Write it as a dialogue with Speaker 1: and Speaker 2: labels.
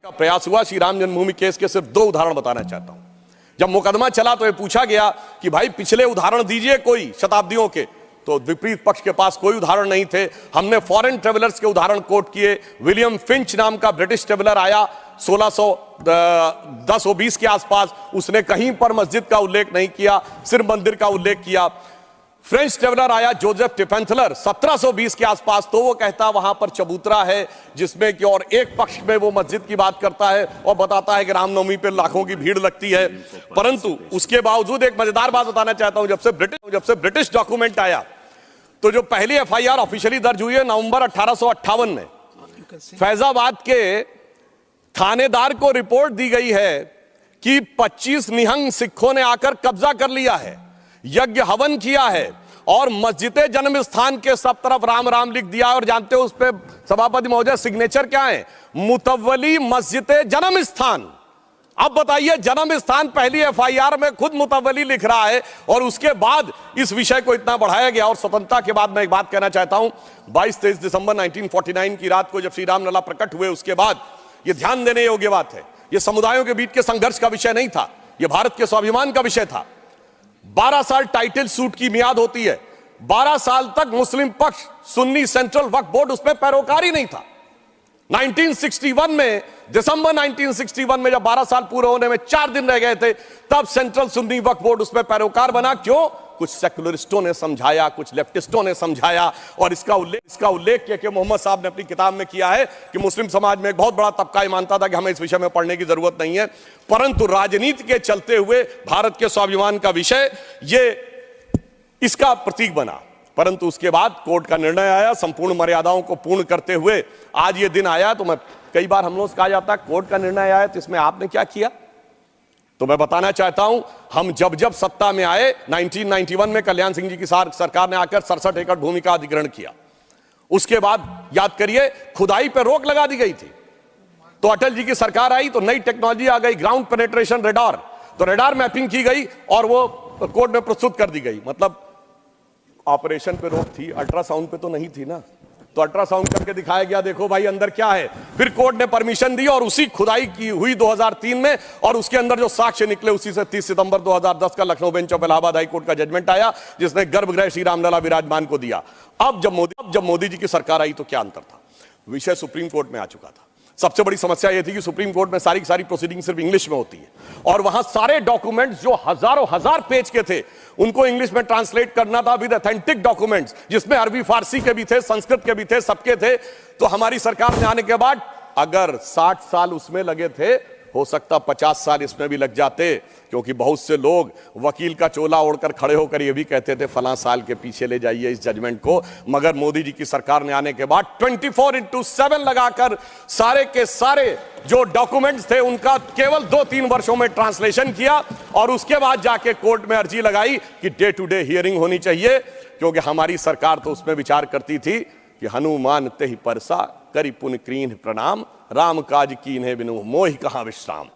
Speaker 1: का प्रयास हुआ। श्री राम जन्मभूमि केस के सिर्फ 2 उदाहरण बताना चाहता हूं। जब मुकदमा चला तो यह पूछा गया कि भाई पिछले उदाहरण दीजिए कोई शताब्दियों के, तो विपरीत पक्ष के पास कोई उदाहरण नहीं थे। हमने फॉरेन ट्रेवलर्स के उदाहरण कोट किए। विलियम फिंच नाम का ब्रिटिश ट्रेवलर आया 1610-20 के आसपास, उसने कहीं पर मस्जिद का उल्लेख नहीं किया, सिर्फ मंदिर का उल्लेख किया। फ्रेंच ट्रेवलर आया जोसेफ टिपेंथलर 1720 के आसपास, तो वो कहता वहां पर चबूतरा है जिसमें कि और एक पक्ष में वो मस्जिद की बात करता है और बताता है कि रामनवमी पे लाखों की भीड़ लगती है। परंतु उसके बावजूद एक मजेदार बात बताना चाहता हूं, जब से ब्रिटिश डॉक्यूमेंट आया तो जो पहली एफआईआर ऑफिशियली दर्ज हुई है नवंबर 1858 में, फैजाबाद के थानेदार को रिपोर्ट दी गई है कि 25 निहंग सिखों ने आकर कब्जा कर लिया है, यज्ञ हवन किया है और मस्जिद जन्म स्थान के सब तरफ राम राम लिख दिया। और जानते हो उस पे सभापति महोदय सिग्नेचर क्या है? मुतव्वली मस्जिद जन्म स्थान। अब बताइए, जन्म स्थान पहली एफआईआर में खुद मुतव्वली लिख रहा है और उसके बाद इस विषय को इतना बढ़ाया गया। और स्वतंत्रता के बाद मैं एक बात कहना चाहता हूं, 22-23 दिसंबर 1949 की रात को जब श्री राम लला प्रकट हुए, उसके बाद यह ध्यान देने योग्य बात है, यह समुदायों के बीच के संघर्ष का विषय नहीं था, यह भारत के स्वाभिमान का विषय था। 12 साल टाइटल सूट की मियाद होती है, 12 साल तक मुस्लिम पक्ष सुन्नी सेंट्रल वक्फ बोर्ड उसमें पैरोकारी नहीं था। 1961 में, दिसंबर 1961 में जब 12 साल पूरे होने में 4 दिन रह गए थे, तब सेंट्रल सुन्नी वक्फ बोर्ड उसमें पैरोकार बना। क्यों? कुछ सेकुलरिस्टों ने समझाया, कुछ लेफ्टिस्टों ने समझाया और इसका उल्लेख के मोहम्मद साहब ने अपनी किताब में किया है कि मुस्लिम समाज में एक बहुत बड़ा तबका ये मानता था कि हमें इस विषय में पढ़ने की जरूरत नहीं है, परंतु राजनीति के चलते हुए भारत के स्वाभिमान का विषय ये इसका प्रतीक बना। परंतु उसके बाद कोर्ट का निर्णय आया, संपूर्ण मर्यादाओं को पूर्ण करते हुए आज ये दिन आया। तो मैं कई बार हम लोग कहा जाता है कोर्ट का निर्णय आया तो इसमें आपने क्या किया, तो मैं बताना चाहता हूं, हम जब सत्ता में आए 1991 में कल्याण सिंह जी की सरकार ने आकर 67 एकड़ भूमि का अधिग्रहण किया। उसके बाद याद करिए खुदाई पर रोक लगा दी गई थी। तो अटल जी की सरकार आई तो नई टेक्नोलॉजी आ गई, ग्राउंड पेनिट्रेशन रेडार, तो रेडार मैपिंग की गई और वो कोर्ट में प्रस्तुत कर दी गई। मतलब ऑपरेशन पे रोक थी, अल्ट्रासाउंड पे तो नहीं थी ना, तो अल्ट्रासाउंड करके दिखाया गया, देखो भाई अंदर क्या है। फिर कोर्ट ने परमिशन दी और उसी खुदाई की हुई 2003 में, और उसके अंदर जो साक्ष्य निकले उसी से 30 सितंबर 2010 का Lucknow bench of Allahabad high court का जजमेंट आया जिसने गर्भगृह श्री रामलला विराजमान को दिया। अब जब मोदी जी की सरकार आई तो क्या अंतर था? विषय सुप्रीम कोर्ट में आ चुका था। सबसे बड़ी समस्या यह थी कि सुप्रीम कोर्ट में सारी की सारी प्रोसीडिंग सिर्फ इंग्लिश में होती है और वहां सारे डॉक्यूमेंट्स जो हजारों हजार पेज के थे उनको इंग्लिश में ट्रांसलेट करना था विद ऑथेंटिक डॉक्यूमेंट्स, जिसमें अरबी फारसी के भी थे, संस्कृत के भी थे, सबके थे। तो हमारी सरकार में आने के बाद अगर 60 साल उसमें लगे थे, हो सकता 50 साल इसमें भी लग जाते, क्योंकि बहुत से लोग वकील का चोला ओढ़कर खड़े होकर ये भी कहते थे फलां साल के पीछे ले जाइए इस जजमेंट को। मगर मोदी जी की सरकार ने आने के बाद 24/7 लगाकर सारे के सारे जो डॉक्यूमेंट्स थे उनका केवल 2-3 वर्षों में ट्रांसलेशन किया और उसके बाद जाके कोर्ट में अर्जी लगाई कि डे टू डे हियरिंग होनी चाहिए, क्योंकि हमारी सरकार तो उसमें विचार करती थी कि हनुमान तेहि परसा करि पुन कीन्ह प्रणाम, राम काज कीन्हे बिनु मोहि कहां विश्राम।